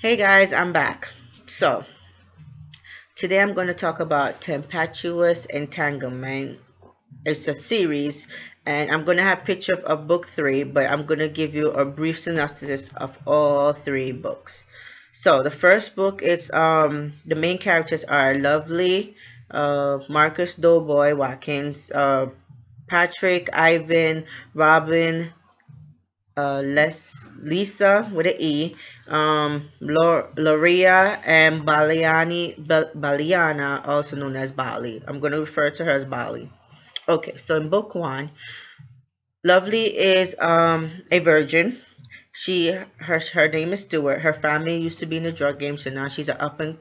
Hey guys, I'm back. So, today I'm going to talk about Tempestuous Entanglement. It's a series, and I'm going to have picture of book 3, but I'm going to give you a brief synopsis of all 3 books. So, the first book is the main characters are Lovely, Marcus Doughboy Watkins, Patrick, Ivan, Robin, Lisa with an E, Loria, and Baliana, also known as Bali. I'm going to refer to her as Bali. Okay, so in book 1, Lovely is a virgin. Her name is Stewart. Her family used to be in the drug game, so now she's a up and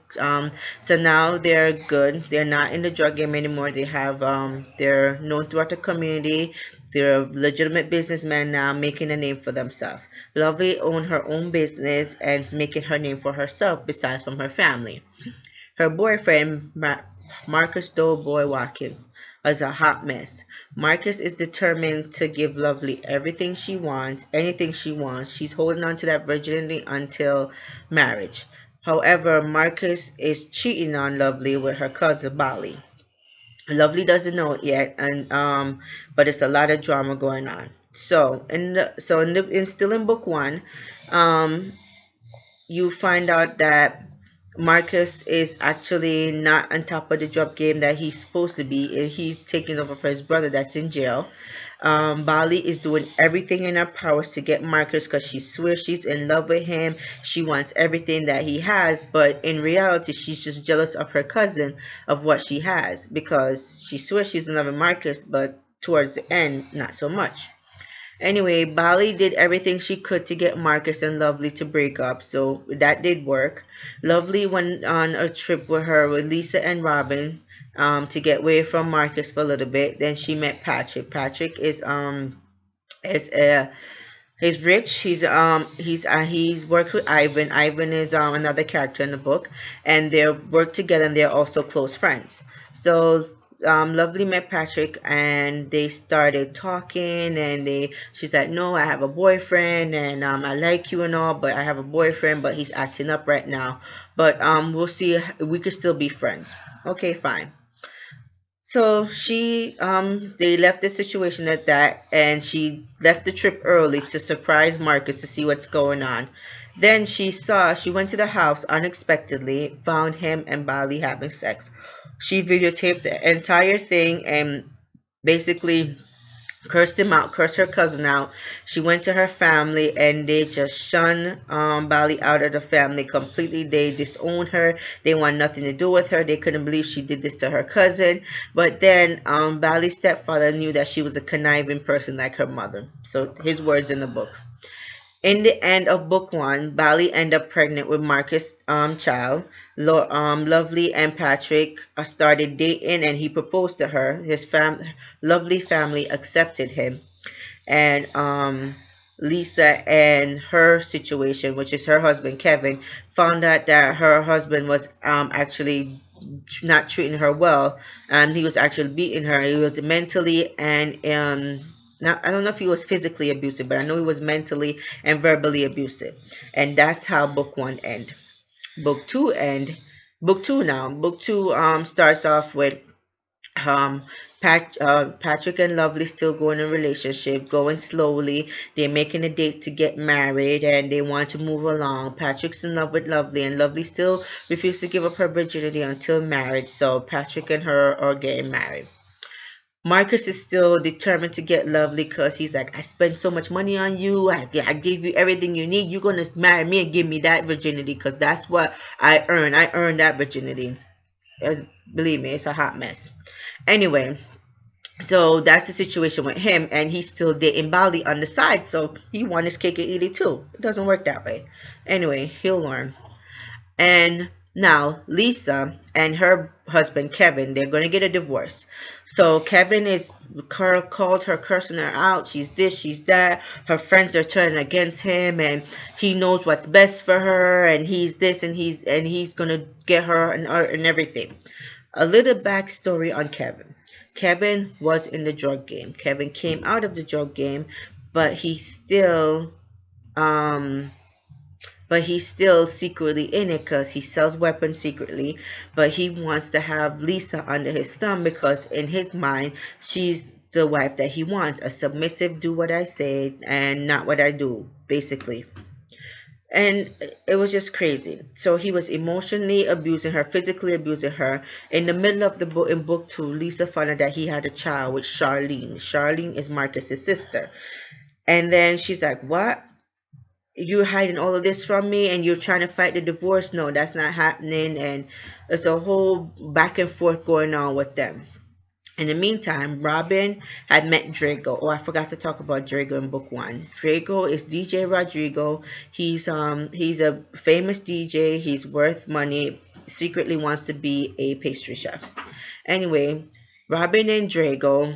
so now they're good. They're not in the drug game anymore. They're known throughout the community. They're legitimate businessmen now, making a name for themselves. Lovely owned her own business and making her name for herself, besides from her family. Her boyfriend, Marcus Doughboy Watkins, is a hot mess. Marcus is determined to give Lovely everything she wants, anything she wants. She's holding on to that virginity until marriage. However, Marcus is cheating on Lovely with her cousin Bali. Lovely doesn't know it yet, and but it's a lot of drama going on. Still in book 1, um, you find out that Marcus is actually not on top of the job game that he's supposed to be. He's taking over for his brother that's in jail. Bali is doing everything in her powers to get Marcus because she swears she's in love with him. She wants everything that he has, but in reality, she's just jealous of her cousin of what she has because she swears she's in love with Marcus, but towards the end, not so much. Anyway, Bali did everything she could to get Marcus and Lovely to break up, so that did work. Lovely went on a trip with her with Lisa and Robin to get away from Marcus for a little bit. Then she met Patrick. Patrick is he's rich. He's worked with Ivan. Ivan is another character in the book, and they work together and they're also close friends. So Lovely met Patrick and they started talking and she's like, no, I have a boyfriend and I like you and all, but I have a boyfriend, but he's acting up right now. But we'll see, we could still be friends. Okay, fine. So they left the situation at that, and she left the trip early to surprise Marcus to see what's going on. Then she went to the house unexpectedly, found him and Bali having sex. She videotaped the entire thing and basically cursed him out, cursed her cousin out. She went to her family and they just shunned Bali out of the family completely. They disowned her. They want nothing to do with her. They couldn't believe she did this to her cousin. But then Bali's stepfather knew that she was a conniving person like her mother. So his words in the book. In the end of book 1, Bali ended up pregnant with Marcus' child. Lovely and Patrick started dating, and he proposed to her. Lovely family accepted him, and Lisa and her situation, which is her husband Kevin, found out that her husband was actually not treating her well, and he was actually beating her. He was mentally and now, I don't know if he was physically abusive, but I know he was mentally and verbally abusive. And that's how book 1 end. Book 2 end. Book 2 now. Book 2 starts off with um Patrick and Lovely still going in a relationship, going slowly. They're making a date to get married and they want to move along. Patrick's in love with Lovely and Lovely still refuses to give up her virginity until marriage. So Patrick and her are getting married. Marcus is still determined to get Lovely because he's like, I spent so much money on you. I gave you everything you need. You're going to marry me and give me that virginity because that's what I earned. I earned that virginity. And believe me, it's a hot mess. Anyway, so that's the situation with him. And he's still dating Bali on the side. So he wants his cake and eat it too. It doesn't work that way. Anyway, he'll learn. And now Lisa and her husband Kevin, they're going to get a divorce. So Kevin is called her, cursing her out. She's this, she's that. Her friends are turning against him, and he knows what's best for her, and he's this, and he's going to get her and everything. A little backstory on Kevin. Kevin was in the drug game. Kevin came out of the drug game, but he still um but he's still secretly in it because he sells weapons secretly. But he wants to have Lisa under his thumb because in his mind, she's the wife that he wants, a submissive, do what I say and not what I do, basically. And it was just crazy. So he was emotionally abusing her, physically abusing her. In the middle of the book, in book 2, Lisa found out that he had a child with Charlene. Charlene is Marcus's sister. And then she's like, what? You're hiding all of this from me and you're trying to fight the divorce? No, that's not happening. And it's a whole back and forth going on with them. In the meantime, Robin had met Drago. Oh, I forgot to talk about Drago in book 1. Drago is DJ Rodrigo. He's a famous DJ. He's worth money. Secretly wants to be a pastry chef. Anyway, Robin and Drago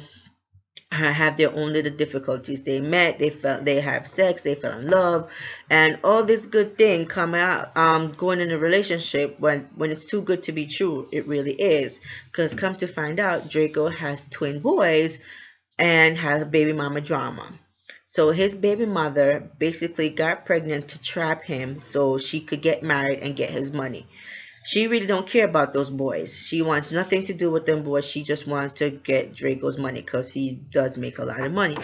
have their own little difficulties. They met, they have sex, they fell in love, and all this good thing come out going in a relationship when it's too good to be true. It really is, because come to find out, Draco has twin boys and has baby mama drama. So his baby mother basically got pregnant to trap him so she could get married and get his money. She really don't care about those boys. She wants nothing to do with them boys. She just wants to get Draco's money because he does make a lot of money.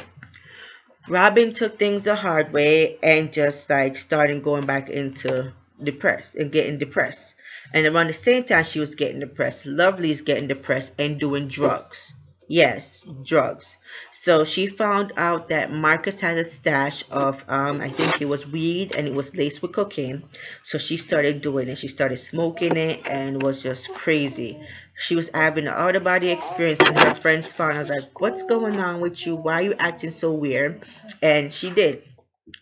Robin took things the hard way and just like started going back into depressed and getting depressed. And around the same time she was getting depressed, Lovely's getting depressed and doing drugs. Yes, drugs. So she found out that Marcus had a stash of, I think it was weed and it was laced with cocaine. So she started doing it. She started smoking it and was just crazy. She was having an out-of-body experience and her friends found out, like, what's going on with you? Why are you acting so weird? And she did.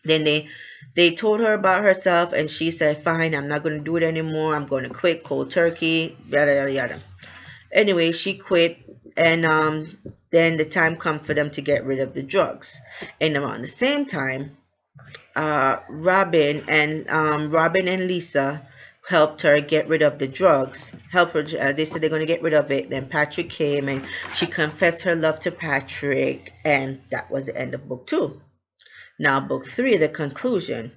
Then they told her about herself and she said, fine, I'm not going to do it anymore. I'm going to quit cold turkey, yada, yada, yada. Anyway, she quit, and then the time come for them to get rid of the drugs. And around the same time, Robin and Lisa helped her get rid of the drugs. Help her. They said they're going to get rid of it. Then Patrick came and she confessed her love to Patrick, and that was the end of book 2. Now book 3, the conclusion.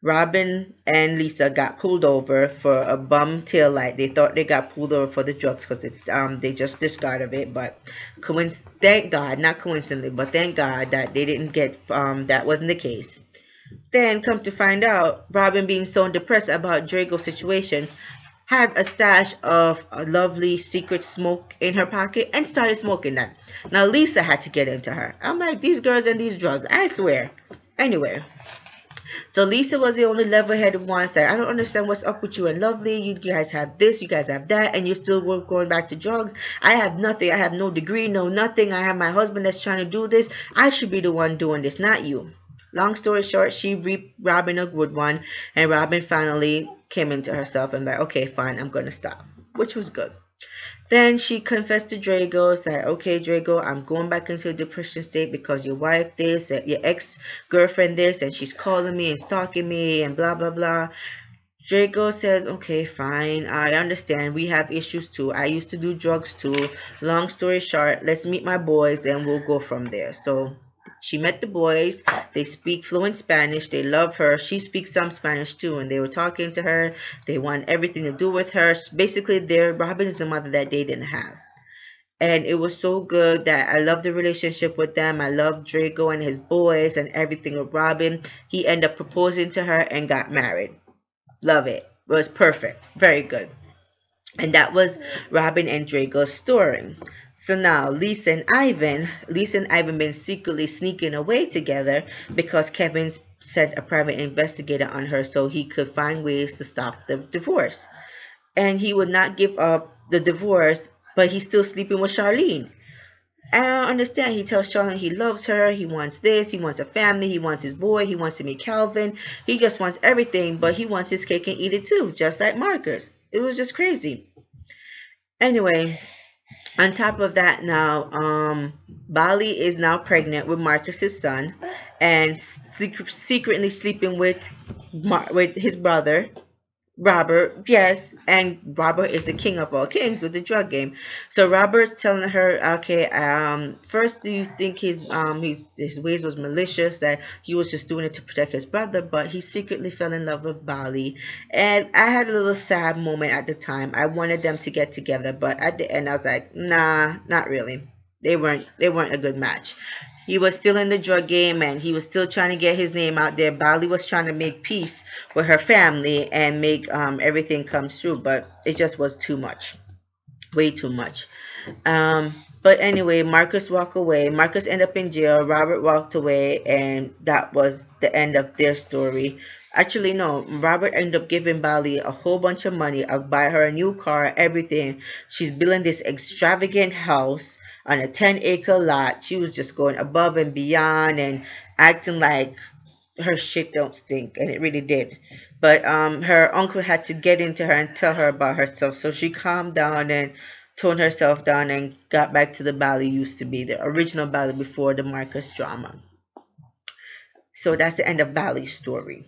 Robin and Lisa got pulled over for a bum tail light. They thought they got pulled over for the drugs because it's they just discarded it. But thank God, not coincidentally, but thank God that they didn't get that wasn't the case. Then come to find out, Robin, being so depressed about Draco's situation, had a stash of a lovely secret smoke in her pocket and started smoking that. Now Lisa had to get into her. I'm like, these girls and these drugs, I swear. Anyway. So Lisa was the only level-headed one. Said, I don't understand what's up with you and Lovely. You guys have this, you guys have that, and you're still going back to drugs. I have nothing. I have no degree, no nothing. I have my husband that's trying to do this. I should be the one doing this, not you. Long story short, she reaped Robin a good one, and Robin finally came into herself and like, okay, fine, I'm going to stop, which was good. Then she confessed to Drago, said, okay, Drago, I'm going back into a depression state because your wife this, and your ex-girlfriend this, and she's calling me and stalking me and blah, blah, blah. Drago said, okay, fine, I understand. We have issues too. I used to do drugs too. Long story short, let's meet my boys and we'll go from there. So she met the boys. They speak fluent Spanish. They love her. She speaks some Spanish too. And they were talking to her. They want everything to do with her. Basically, Robin is the mother that they didn't have. And it was so good that I love the relationship with them. I love Draco and his boys and everything with Robin. He ended up proposing to her and got married. Love it. It was perfect. Very good. And that was Robin and Draco's story. So now Lisa and Ivan been secretly sneaking away together because Kevin sent a private investigator on her so he could find ways to stop the divorce. And he would not give up the divorce, but he's still sleeping with Charlene. I don't understand. He tells Charlene he loves her, he wants this, he wants a family, he wants his boy, he wants to meet Calvin. He just wants everything, but he wants his cake and eat it too, just like Marcus. It was just crazy. Anyway, on top of that now, Bali is now pregnant with Marcus's son and secretly sleeping with his brother. Robert, yes, and Robert is the king of all kings with the drug game. So Robert's telling her, okay, first do you think his ways was malicious, that he was just doing it to protect his brother, but he secretly fell in love with Bali. And I had a little sad moment at the time. I wanted them to get together, but at the end I was like, nah, not really. They weren't a good match. He was still in the drug game and he was still trying to get his name out there. Bali was trying to make peace with her family and make everything come through, but it just was too much, way too much. But anyway, Marcus walked away. Marcus ended up in jail. Robert walked away, and that was the end of their story. Actually, no. Robert ended up giving Bali a whole bunch of money. I'll buy her a new car, everything. She's building this extravagant house on a 10-acre lot. She was just going above and beyond and acting like her shit don't stink, and it really did. But her uncle had to get into her and tell her about herself, so she calmed down and toned herself down and got back to the Bali used to be, the original Bali before the Marcus drama. So that's the end of Bali's story.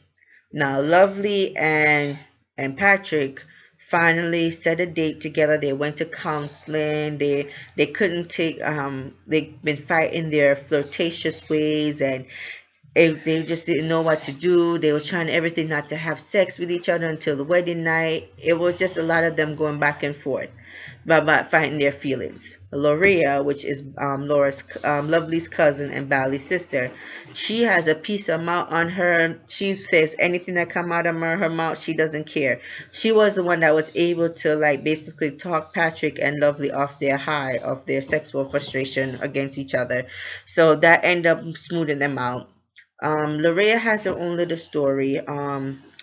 Now Lovely and Patrick finally set a date together. They went to counseling. They couldn't take they've been fighting their flirtatious ways, and they just didn't know what to do. They were trying everything not to have sex with each other until the wedding night. It was just a lot of them going back and forth about fighting their feelings. Loria, which is Lovely's cousin and Bally's sister, she has a piece of mouth on her. She says anything that come out of her mouth, she doesn't care. She was the one that was able to like basically talk Patrick and Lovely off their high of their sexual frustration against each other. So that ended up smoothing them out. Lorea has her own little story.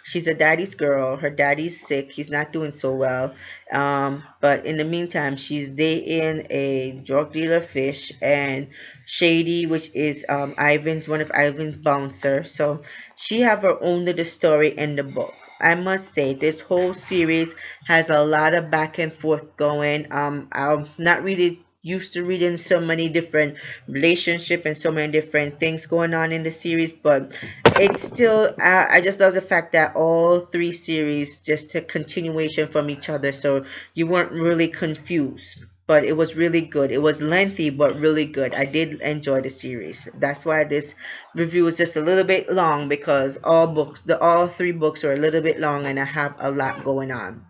She's a daddy's girl. Her daddy's sick. He's not doing so well. But in the meantime, she's dating a drug dealer, Fish, and Shady, which is one of Ivan's bouncer. So she have her own little story in the book. I must say, this whole series has a lot of back and forth going. I'm not really used to reading so many different relationship and so many different things going on in the series, but it's still I just love the fact that all three series just a continuation from each other, so you weren't really confused. But it was really good. It was lengthy but really good. I did enjoy the series. That's why this review is just a little bit long, because all three books are a little bit long and I have a lot going on.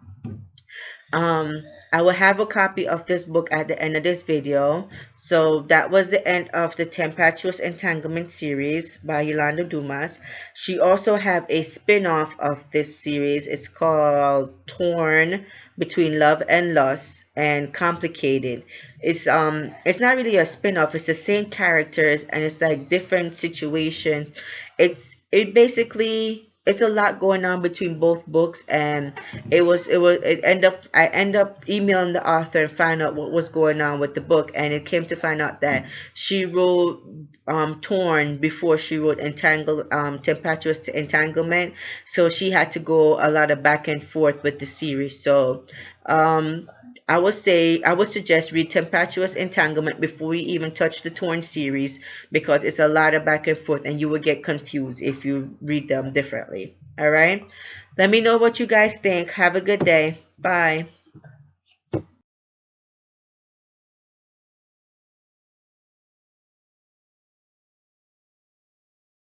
um I will have a copy of this book at the end of this video. So that was the end of the Tempestuous Entanglement series by Yolanda Dumas. She also have a spin-off of this series. It's called Torn Between Love and Lust and Complicated. It's not really a spin-off, it's the same characters and it's like different situations. it's it basically, it's a lot going on between both books, and I end up emailing the author and find out what was going on with the book, and it came to find out that she wrote Torn before she wrote Tempestuous Entanglement, so she had to go a lot of back and forth with the series. So um I would suggest read Tempestuous Entanglement before you even touch the Torn series, because it's a lot of back and forth and you will get confused if you read them differently. All right? Let me know what you guys think. Have a good day. Bye.